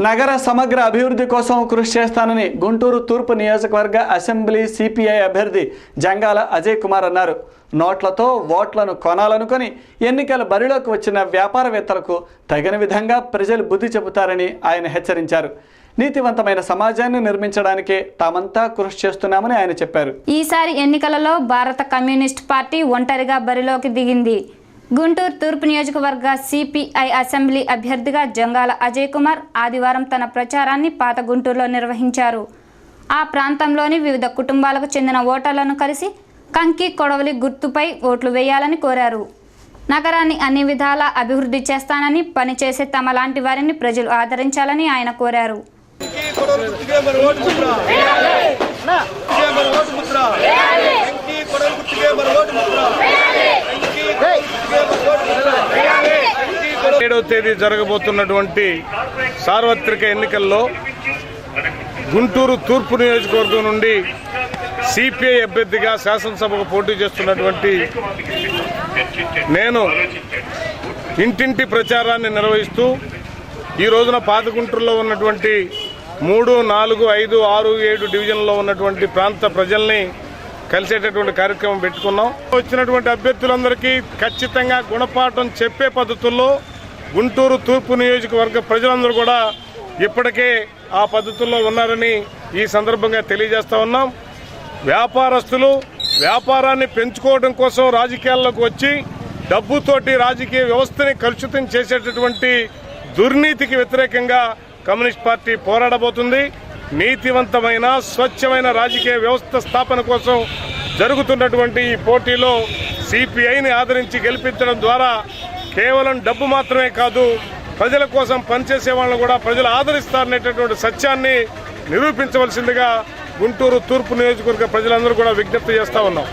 నగర సమగ్ర అభివృద్ధి కోసం కృషి చేస్తానని గుంటూరు తూర్పు నియోజకవర్గ అసెంబ్లీ సిపిఐ అభ్యర్థి జంగాల అజయ్ కుమార్ అన్నారు. నోట్లతో ఓట్లను కొనాలనుకొని ఎన్నికల బరిలోకి వచ్చిన వ్యాపారవేత్తలకు తగిన విధంగా ప్రజలు బుద్ధి చెబుతారని ఆయన హెచ్చరించారు. నీతివంతమైన సమాజాన్ని నిర్మించడానికే తామంతా కృషి చేస్తున్నామని ఆయన చెప్పారు. ఈసారి ఎన్నికలలో భారత కమ్యూనిస్ట్ పార్టీ ఒంటరిగా బరిలోకి దిగింది. గుంటూరు తూర్పు నియోజకవర్గ సిపిఐ అసెంబ్లీ అభ్యర్థిగా జంగాల అజయ్ కుమార్ ఆదివారం తన ప్రచారాన్ని పాత గుంటూరులో నిర్వహించారు. ఆ ప్రాంతంలోని వివిధ కుటుంబాలకు చెందిన ఓటర్లను కలిసి కంకి కొడవలి గుర్తుపై ఓట్లు వేయాలని కోరారు. నగరాన్ని అన్ని విధాలా అభివృద్ధి చేస్తానని, పనిచేసే తమ లాంటి వారిని ప్రజలు ఆదరించాలని ఆయన కోరారు. ఏడవ తేదీ జరగబోతున్నటువంటి సార్వత్రిక ఎన్నికల్లో గుంటూరు తూర్పు నియోజకవర్గం నుండి సిపిఐ అభ్యర్థిగా శాసనసభకు పోటీ చేస్తున్నటువంటి నేను ఇంటింటి ప్రచారాన్ని నిర్వహిస్తూ ఈ రోజున పాత గుంటూరులో ఉన్నటువంటి 3, 4, 5, 6, 7 డివిజన్లో ఉన్నటువంటి ప్రాంత ప్రజల్ని కలిసేటటువంటి కార్యక్రమం పెట్టుకున్నాం. వచ్చినటువంటి అభ్యర్థులందరికీ ఖచ్చితంగా గుణపాఠం చెప్పే పద్ధతుల్లో గుంటూరు తూర్పు నియోజకవర్గ ప్రజలందరూ కూడా ఇప్పటికే ఆ పద్ధతుల్లో ఉన్నారని ఈ సందర్భంగా తెలియజేస్తా ఉన్నాం. వ్యాపారస్తులు వ్యాపారాన్ని పెంచుకోవడం కోసం రాజకీయాల్లోకి వచ్చి డబ్బుతోటి రాజకీయ వ్యవస్థని కలుషితం చేసేటటువంటి దుర్నీతికి వ్యతిరేకంగా కమ్యూనిస్ట్ పార్టీ పోరాడబోతుంది. నీతివంతమైన స్వచ్ఛమైన రాజకీయ వ్యవస్థ స్థాపన కోసం జరుగుతున్నటువంటి ఈ పోటీలో సిపిఐని ఆదరించి గెలిపించడం ద్వారా కేవలం డబ్బు మాత్రమే కాదు, ప్రజల కోసం పనిచేసే వాళ్ళని కూడా ప్రజలు ఆదరిస్తారనేటటువంటి సత్యాన్ని నిరూపించవలసిందిగా గుంటూరు తూర్పు నియోజకవర్గ ప్రజలందరూ కూడా విజ్ఞప్తి చేస్తా ఉన్నాం.